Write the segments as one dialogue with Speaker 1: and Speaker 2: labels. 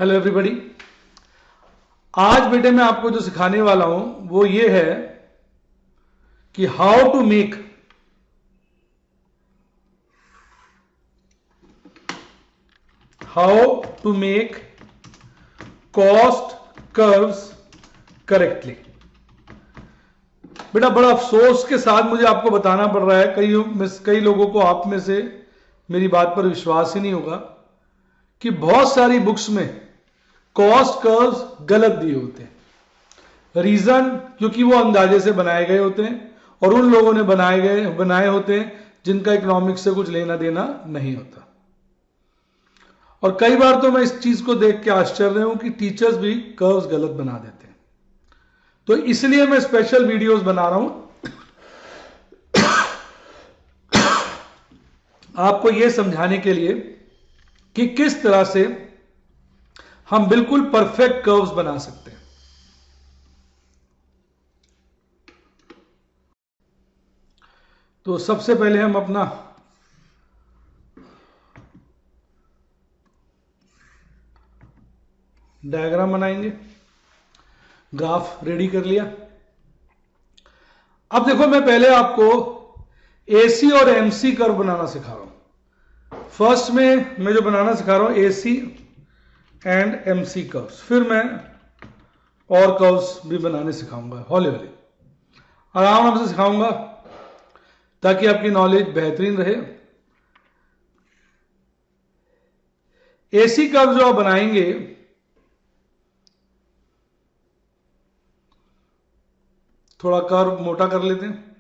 Speaker 1: Hello everybody. आज बेटे मैं आपको जो सिखाने वाला हूं वो ये है कि how to make cost curves correctly. बेटा बड़ा अफसोस के साथ मुझे आपको बताना पड़ रहा है, कई लोगों को आप में से मेरी बात पर विश्वास ही नहीं होगा कि बहुत सारी बुक्स में कॉस्ट कर्व्स गलत दिए होते हैं। रीजन क्योंकि वो अंदाजे से बनाए गए होते हैं और उन लोगों ने बनाए होते हैं जिनका इकोनॉमिक्स से कुछ लेना देना नहीं होता। और कई बार तो मैं इस चीज को देख के आश्चर्य हूं कि टीचर्स भी कर्व्स गलत बना देते हैं। तो इसलिए मैं स्पेशल वीडियोस बना रहा हूं आपको यह समझाने के लिए कि किस तरह से हम बिल्कुल परफेक्ट कर्व्स बना सकते हैं। तो सबसे पहले हम अपना डायग्राम बनाएंगे। ग्राफ रेडी कर लिया। अब देखो मैं पहले आपको एसी और एमसी कर्व बनाना सिखा रहा हूं। फर्स्ट में मैं जो बनाना सिखा रहा हूं एसी एंड एमसी कर्व्स, फिर मैं और कर्व्स भी बनाने सिखाऊंगा। हौले हौले आराम से सिखाऊंगा ताकि आपकी नॉलेज बेहतरीन रहे। एसी कर्व जो आप बनाएंगे थोड़ा कर्व मोटा कर लेते हैं।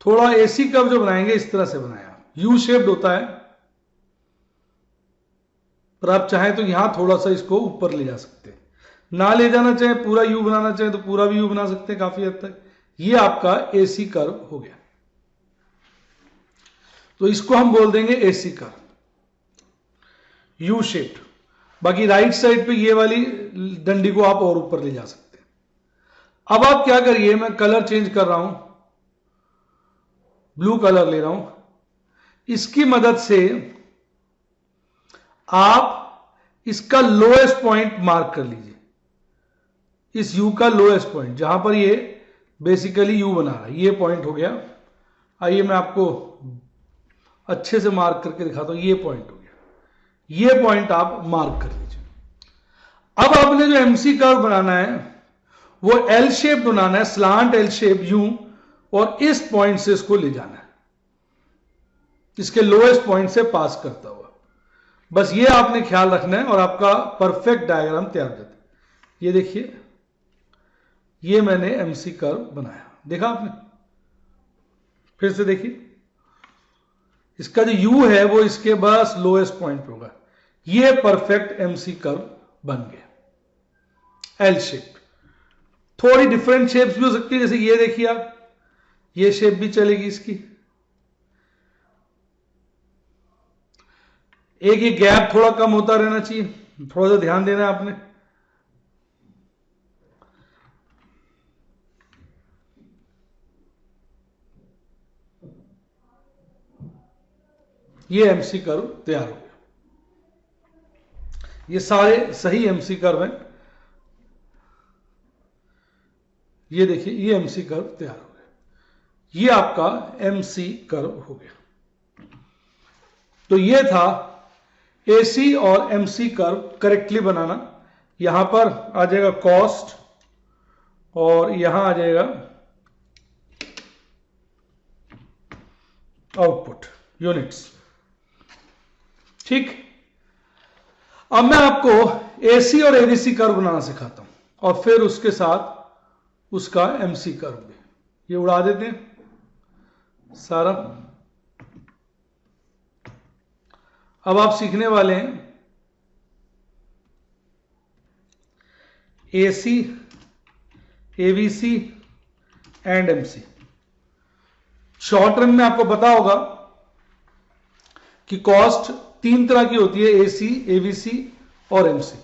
Speaker 1: थोड़ा एसी कर्व जो बनाएंगे इस तरह से बनाया, यू शेप्ड होता है, पर आप चाहें तो यहां थोड़ा सा इसको ऊपर ले जा सकते हैं। ना ले जाना चाहें, पूरा यू बनाना चाहें तो पूरा भी यू बना सकते हैं काफी हद तक। ये आपका एसी कर्व हो गया। तो इसको हम बोल देंगे एसी कर्व, यू शेप्ड। बाकी राइट साइड पे ये वाली डंडी को आप और ऊपर ले जा सकते हैं। अब आप क्या करिए, मैं कलर चेंज कर रहा हूं, ब्लू कलर ले रहा हूं। इसकी मदद से आप इसका लोएस्ट पॉइंट मार्क कर लीजिए। इस यू का लोएस्ट पॉइंट जहां पर ये बेसिकली यू बना रहा है, ये पॉइंट हो गया। आइए मैं आपको अच्छे से मार्क करके दिखाता हूं। ये पॉइंट हो गया, ये पॉइंट आप मार्क कर लीजिए। अब आपने जो एमसी कर्व बनाना है वो एल शेप बनाना है, स्लांट एल शेप यू, और इस पॉइंट से इसको ले जाना है, इसके लोएस्ट पॉइंट से पास करता हुआ। बस ये आपने ख्याल रखना है और आपका परफेक्ट डायग्राम तैयार हो जाता है। ये देखिए, ये मैंने एमसी कर्व बनाया, देखा आपने? फिर से देखिए, इसका जो यू है वो इसके बस लोएस्ट पॉइंट होगा। ये परफेक्ट एमसी कर्व बन गया, एल शेप। थोड़ी डिफरेंट शेप्स भी हो सकती है, जैसे ये देखिए आप, ये शेप भी चलेगी इसकी। एक ये गैप थोड़ा कम होता रहना चाहिए, थोड़ा सा ध्यान देना है आपने। ये एमसी कर्व तैयार हो गया। ये सारे सही एमसी कर्व हैं। ये देखिए, ये एमसी कर्व तैयार हो गया। ये आपका एमसी कर्व हो गया। तो ये था एसी और एमसी कर्व करेक्टली बनाना। यहां पर आ जाएगा कॉस्ट और यहां आ जाएगा आउटपुट यूनिट्स। ठीक, अब मैं आपको एसी और एबीसी कर्व बनाना सिखाता हूं और फिर उसके साथ उसका एमसी कर्व भी। ये उड़ा देते हैं सारा। अब आप सीखने वाले हैं AC, ABC and MC. Short run में आपको पता होगा कि कॉस्ट तीन तरह की होती है, एसी, एबीसी और एमसी।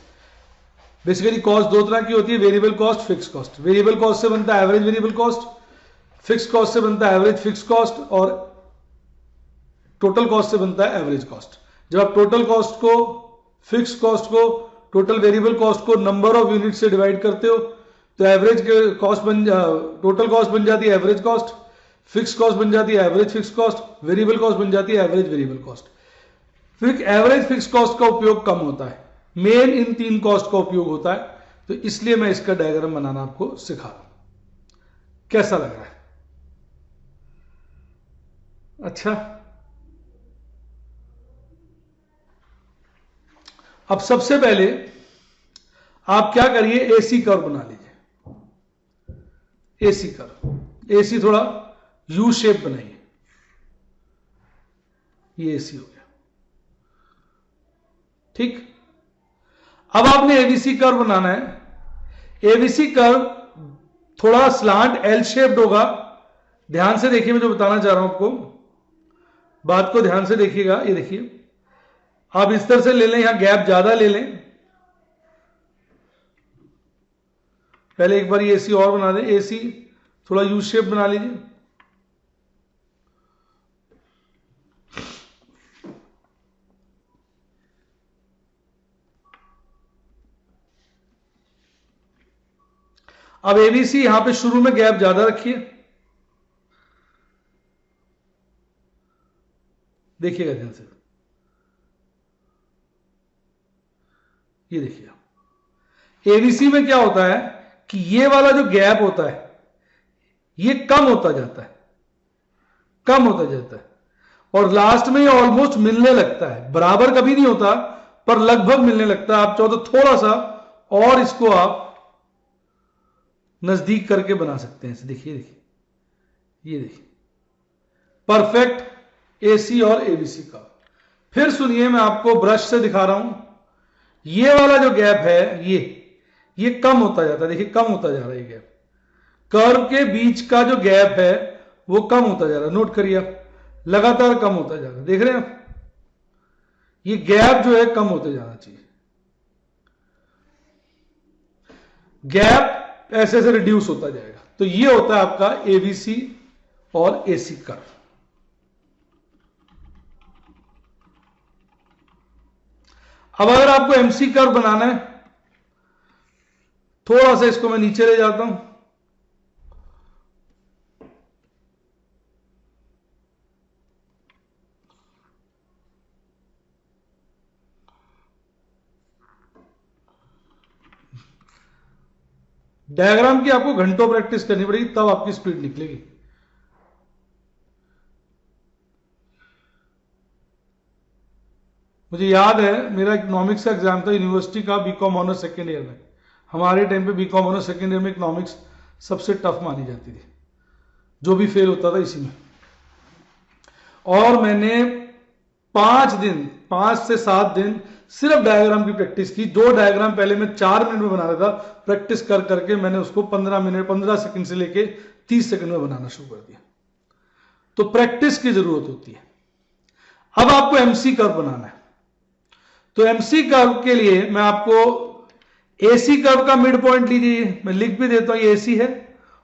Speaker 1: बेसिकली कॉस्ट दो तरह की होती है, variable cost, fix cost. Variable cost से बनता है average variable cost, fix cost से बनता है एवरेज फिक्स कॉस्ट, और टोटल कॉस्ट से बनता है एवरेज कॉस्ट। जब आप टोटल कॉस्ट को, फिक्स कॉस्ट को टोटल वेरिएबल कॉस्ट को नंबर ऑफ यूनिट से डिवाइड करते हो तो एवरेज कॉस्ट टोटल कॉस्ट बन जाती है एवरेज कॉस्ट, फिक्स कॉस्ट बन जाती है average fix cost, variable cost बन जाती है एवरेज वेरिएबल कॉस्ट। फिर एवरेज फिक्स कॉस्ट का उपयोग कम होता है, मेन इन तीन कॉस्ट का उपयोग होता है, तो इसलिए मैं इसका डायग्राम बनाना आपको सिखा रहा हूं। कैसा लग रहा है? अच्छा, अब सबसे पहले आप क्या करिए, एसी कर्व बना लीजिए। एसी कर्व, एसी थोड़ा यू शेप बनाइए, ये एसी हो गया। ठीक, अब आपने एबीसी कर्व बनाना है। एबीसी कर्व थोड़ा स्लांट एल शेप्ड होगा। ध्यान से देखिए, मैं जो बताना चाह रहा हूं आपको, बात को ध्यान से देखिएगा। ये देखिए, आप इस तरह से ले लें, यहां गैप ज्यादा ले लें। पहले एक बार ये एसी और बना दें, एसी थोड़ा यू शेप बना लीजिए। अब एबीसी यहां पे शुरू में गैप ज्यादा रखिए, देखिएगा ध्यान से। ये देखिए, एबीसी में क्या होता है कि ये वाला जो गैप होता है ये कम होता जाता है, कम होता जाता है, और लास्ट में ये ऑलमोस्ट मिलने लगता है। बराबर कभी नहीं होता, पर लगभग मिलने लगता है। आप चाहो तो थोड़ा सा और इसको आप नजदीक करके बना सकते हैं। देखिए देखिए, ये देखिए, परफेक्ट एसी और एबीसी का। फिर सुनिए, मैं आपको ब्रश से दिखा रहा हूं। ये वाला जो गैप है ये कम होता जाता है। देखिए, कम होता जा रहा है ये गैप। कर्व के बीच का जो गैप है वो कम होता जा रहा है। नोट करिए आप, लगातार कम होता जा रहा है। देख रहे हैं आप, ये गैप जो है कम होते जाना चाहिए। गैप ऐसे ऐसे रिड्यूस होता जाएगा। तो ये होता है आपका एबीसी और एसी कर्व। अब अगर आपको एमसी कर्व बनाना है, थोड़ा सा इसको मैं नीचे ले जाता हूं। डायग्राम की आपको घंटों प्रैक्टिस करनी पड़ेगी, तब आपकी स्पीड निकलेगी। मुझे याद है, मेरा इकोनॉमिक्स का एग्जाम था यूनिवर्सिटी का, बीकॉम ऑनर्स सेकेंड ईयर में। हमारे टाइम पे बीकॉम ऑनर्स सेकेंड ईयर में इकोनॉमिक्स सबसे टफ मानी जाती थी, जो भी फेल होता था इसी में। और मैंने 5 से 7 दिन सिर्फ डायग्राम की प्रैक्टिस की। 2 डायग्राम पहले मैं 4 मिनट में बना रहा था, प्रैक्टिस कर करके मैंने उसको 15 सेकंड से लेके 30 सेकंड में बनाना शुरू कर दिया। तो प्रैक्टिस की जरूरत होती है। अब आपको एमसी कर्व बनाना है, तो एमसी कर्व के लिए मैं आपको एसी कर्व का मिड पॉइंट लीजिए। मैं लिख भी देता हूं, ये एसी है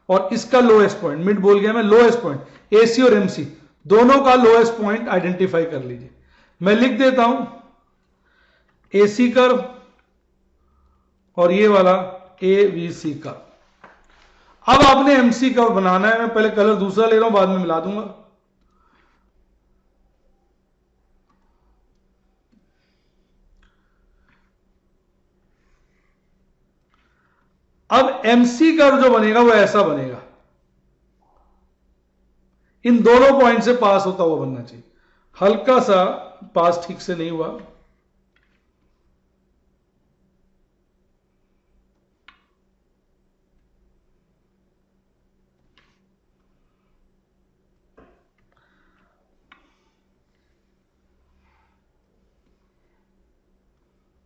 Speaker 1: और इसका लोएस्ट पॉइंट, मिड बोल गया मैं, लोएस्ट पॉइंट। एसी और एमसी दोनों का लोएस्ट पॉइंट आइडेंटिफाई कर लीजिए। मैं लिख देता हूं एसी कर्व और ये वाला एबीसी कर्व। अब आपने एमसी कर्व बनाना है। मैं पहले कलर दूसरा ले रहा हूं, बाद में मिला दूंगा। अब एमसी कर्व जो बनेगा वो ऐसा बनेगा, इन दोनों पॉइंट से पास होता हुआ बनना चाहिए। हल्का सा पास ठीक से नहीं हुआ,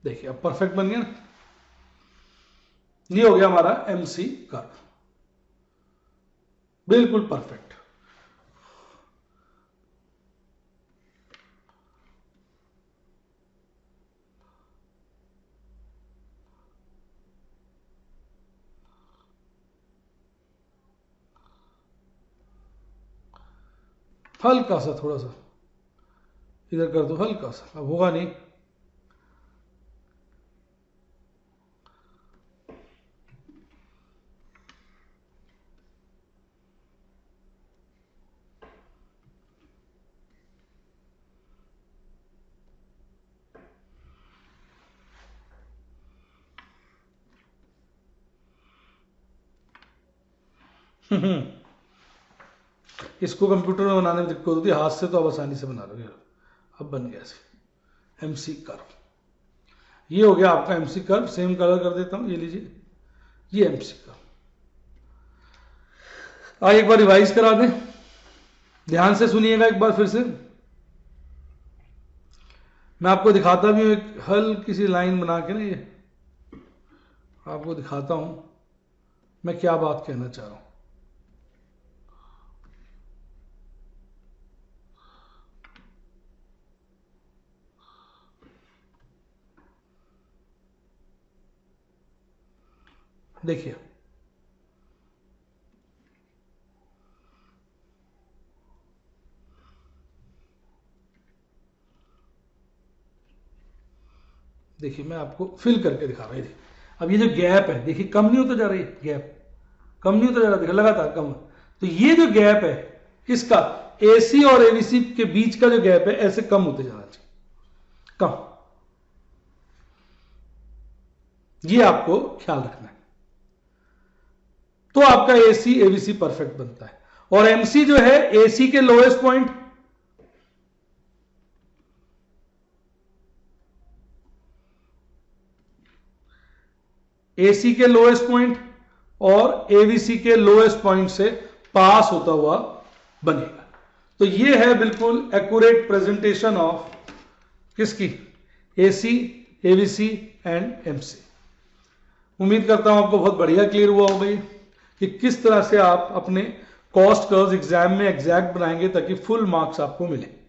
Speaker 1: देखिए अब परफेक्ट बन गया ना। ये हो गया हमारा एमसी कर्व, बिल्कुल परफेक्ट। हल्का सा थोड़ा सा इधर कर दो, हल्का सा, अब होगा नहीं। इसको कंप्यूटर में बनाने में दिक्कत होती है, हाथ से तो आप आसानी से बना लोगे। अब बन गया ऐसे एमसी कर्व। ये हो गया आपका एमसी कर्व। सेम कलर कर देता हूं, ये लीजिए, ये एमसी कर्व। आइए एक बार रिवाइज करा दें, ध्यान से सुनिएगा एक बार फिर से। मैं आपको दिखाता भी हूं, एक हल्की सी लाइन बना के ना, ये आपको दिखाता हूं मैं क्या बात कहना चाह रहा हूं। देखिए, देखिए मैं आपको फिल करके दिखा रहा हूं। अब ये जो गैप है, देखिए कम नहीं होता जा रही है, गैप कम नहीं होता जा रहा, देखिए लगातार कम। तो ये जो गैप है इसका एसी और एबीसी के बीच का जो गैप है ऐसे कम होते जाना चाहिए, कम। ये आपको ख्याल रखना है, तो आपका एसी एबीसी परफेक्ट बनता है। और एमसी जो है एसी के लोएस्ट पॉइंट, एसी के लोएस्ट पॉइंट और एबीसी के लोएस्ट पॉइंट से पास होता हुआ बनेगा। तो ये है बिल्कुल एक्यूरेट प्रेजेंटेशन ऑफ किसकी, एसी, एबीसी एंड एमसी। उम्मीद करता हूं आपको बहुत बढ़िया क्लियर हुआ होगा ये कि किस तरह से आप अपने कॉस्ट कर्व्स एग्जाम में एग्जैक्ट बनाएंगे ताकि फुल मार्क्स आपको मिले।